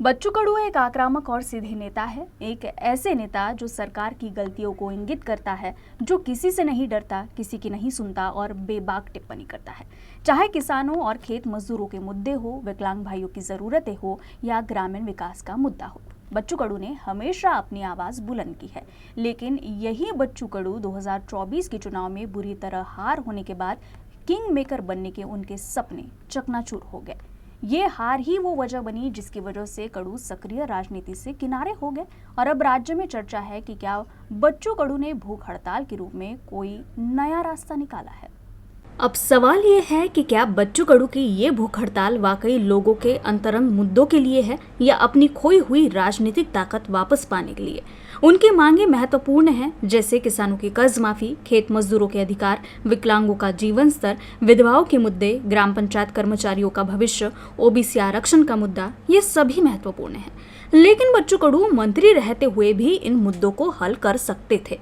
बच्चू कडू एक आक्रामक और सीधे नेता है। एक ऐसे नेता जो सरकार की गलतियों को इंगित करता है, जो किसी से नहीं डरता, किसी की नहीं सुनता और बेबाक टिप्पणी करता है। चाहे किसानों और खेत मजदूरों के मुद्दे हो, विकलांग भाइयों की जरूरतें हो या ग्रामीण विकास का मुद्दा हो, बच्चू कडू ने हमेशा अपनी आवाज बुलंद की है। लेकिन यही बच्चू कडू 2024 के चुनाव में बुरी तरह हार होने के बाद किंग मेकर बनने के उनके सपने चकनाचूर हो गए। ये हार ही वो वजह बनी जिसकी वजह से कडू सक्रिय राजनीति से किनारे हो गए और अब राज्य में चर्चा है कि क्या बच्चू कडू ने भूख हड़ताल के रूप में कोई नया रास्ता निकाला है। अब सवाल ये है कि क्या बच्चू कडू की ये भूख हड़ताल वाकई लोगों के अंतरंग मुद्दों के लिए है या अपनी खोई हुई राजनीतिक ताकत वापस पाने के लिए। उनकी मांगे महत्वपूर्ण हैं, जैसे किसानों की कर्ज माफी, खेत मजदूरों के अधिकार, विकलांगों का जीवन स्तर, विधवाओं के मुद्दे, ग्राम पंचायत कर्मचारियों का भविष्य, ओबीसी आरक्षण का मुद्दा। ये सभी महत्वपूर्ण हैं, लेकिन बच्चू कडू मंत्री रहते हुए भी इन मुद्दों को हल कर सकते थे।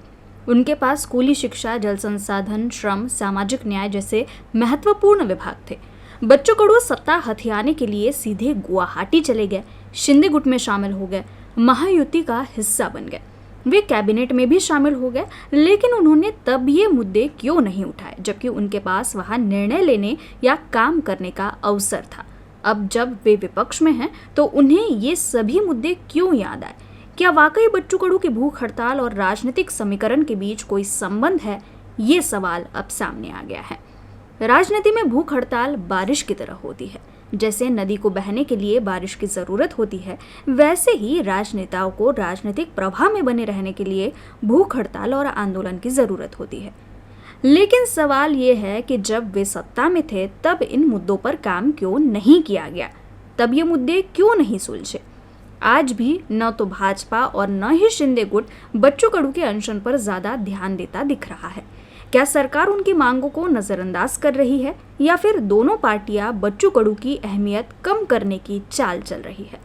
उनके पास स्कूली शिक्षा, जल संसाधन, श्रम, सामाजिक न्याय जैसे महत्वपूर्ण विभाग थे। बच्चू कडू सत्ता हथियाने के लिए सीधे गुवाहाटी चले गए, शिंदे गुट में शामिल हो गए, महायुति का हिस्सा बन गए। वे कैबिनेट में भी शामिल हो गए, लेकिन उन्होंने तब ये मुद्दे क्यों नहीं उठाए, जबकि उनके पास वहां निर्णय लेने या काम करने का अवसर था। अब जब वे विपक्ष में हैं, तो उन्हें ये सभी मुद्दे क्यों याद आए? क्या वाकई बच्चू कडू की भूख हड़ताल और राजनीतिक समीकरण के बीच कोई संबंध है? ये सवाल अब सामने आ गया है। राजनीति में भूख हड़ताल बारिश की तरह होती है। जैसे नदी को बहने के लिए बारिश की जरूरत होती है, वैसे ही राजनेताओं को राजनीतिक प्रवाह में बने रहने के लिए भूख हड़ताल और आंदोलन की जरूरत होती है। लेकिन सवाल ये है कि जब वे सत्ता में थे, तब इन मुद्दों पर काम क्यों नहीं किया गया? तब ये मुद्दे क्यों नहीं सुलझे? आज भी न तो भाजपा और न ही शिंदे गुट बच्चू कडू के अनशन पर ज्यादा ध्यान देता दिख रहा है। क्या सरकार उनकी मांगों को नजरअंदाज कर रही है या फिर दोनों पार्टियां बच्चू कडू की अहमियत कम करने की चाल चल रही है?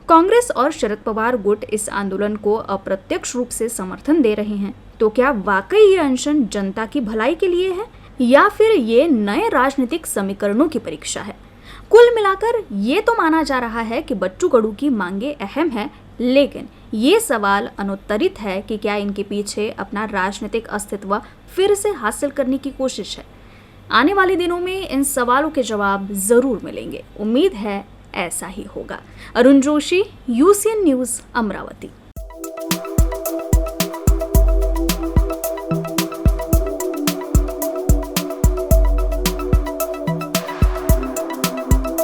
कांग्रेस और शरद पवार गुट इस आंदोलन को अप्रत्यक्ष रूप से समर्थन दे रहे हैं। तो क्या वाकई ये अनशन जनता की भलाई के लिए है या फिर ये नए राजनीतिक समीकरणों की परीक्षा है? कुल मिलाकर ये तो माना जा रहा है कि बच्चू कडू की मांगे अहम है, लेकिन ये सवाल अनुत्तरित है कि क्या इनके पीछे अपना राजनीतिक अस्तित्व फिर से हासिल करने की कोशिश है। आने वाले दिनों में इन सवालों के जवाब जरूर मिलेंगे। उम्मीद है ऐसा ही होगा। Arun Joshi, UCN news, Amravati.